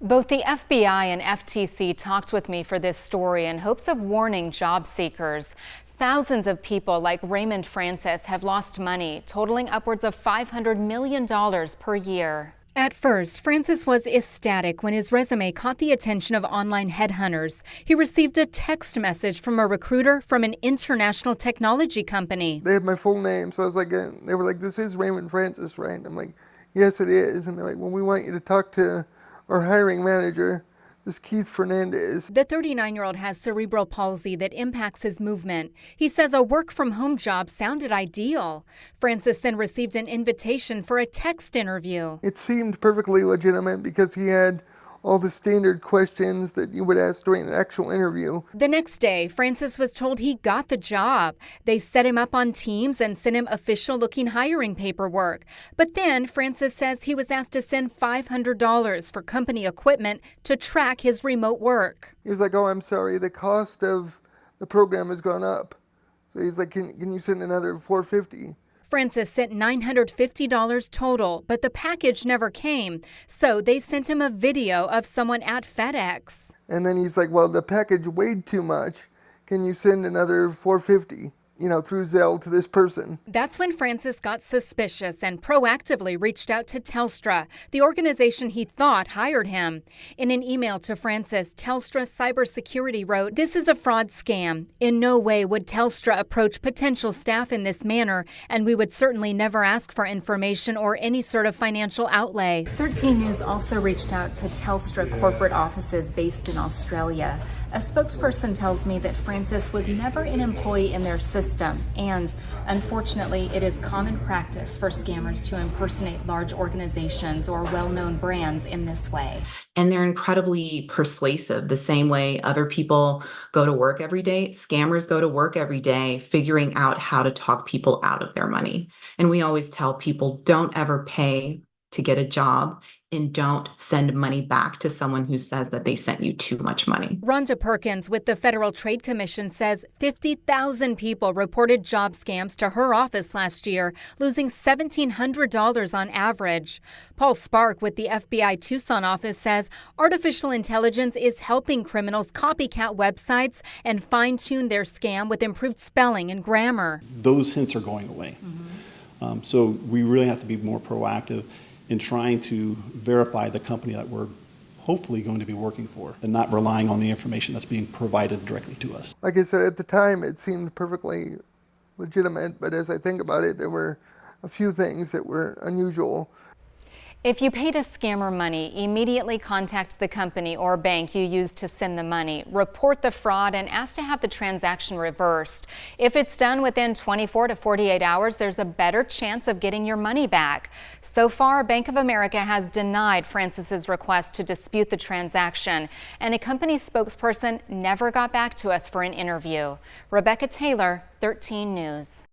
Both the FBI and FTC talked with me for this story in hopes of warning job seekers. Thousands of people like Raymond Francis have lost money, totaling upwards of $500 million per year. At first, Francis was ecstatic when his resume caught the attention of online headhunters. He received a text message from a recruiter from an international technology company. They had my full name, so I was like, they were like, "This is Raymond Francis, right?" I'm like, "Yes, it is." And they're like, "Well, we want you to talk to our hiring manager, this Keith Fernandez." The 39-year-old has cerebral palsy that impacts his movement. He says a work-from-home job sounded ideal. Francis then received an invitation for a text interview. It seemed perfectly legitimate because he had all the standard questions that you would ask during an actual interview. The next day, Francis was told he got the job. They set him up on Teams and sent him official-looking hiring paperwork. But then Francis says he was asked to send $500 for company equipment to track his remote work. He was like, "Oh, I'm sorry, the cost of the program has gone up." So he's like, can you send another $450? Francis sent $950 total, but the package never came. So they sent him a video of someone at FedEx. And then he's like, "Well, the package weighed too much. Can you send another $450, through Zelle to this person?" That's when Francis got suspicious and proactively reached out to Telstra, the organization he thought hired him. In an email to Francis, Telstra Cybersecurity wrote, "This is a fraud scam. In no way would Telstra approach potential staff in this manner, and we would certainly never ask for information or any sort of financial outlay." 13 News also reached out to Telstra corporate offices based in Australia. A spokesperson tells me that Francis was never an employee in their system, and unfortunately, it is common practice for scammers to impersonate large organizations or well-known brands in this way. And they're incredibly persuasive. The same way other people go to work every day, scammers go to work every day figuring out how to talk people out of their money. And we always tell people, don't ever pay to get a job, and don't send money back to someone who says that they sent you too much money. Rhonda Perkins with the Federal Trade Commission says 50,000 people reported job scams to her office last year, losing $1,700 on average. Paul Spark with the FBI Tucson office says artificial intelligence is helping criminals copycat websites and fine-tune their scam with improved spelling and grammar. Those hints are going away. So we really have to be more proactive in trying to verify the company that we're hopefully going to be working for and not relying on the information that's being provided directly to us. Like I said, at the time it seemed perfectly legitimate, but as I think about it, there were a few things that were unusual. If you paid a scammer money, immediately contact the company or bank you used to send the money. Report the fraud and ask to have the transaction reversed. If it's done within 24 to 48 hours, there's a better chance of getting your money back. So far, Bank of America has denied Francis's request to dispute the transaction, and a company spokesperson never got back to us for an interview. Rebecca Taylor, 13 News.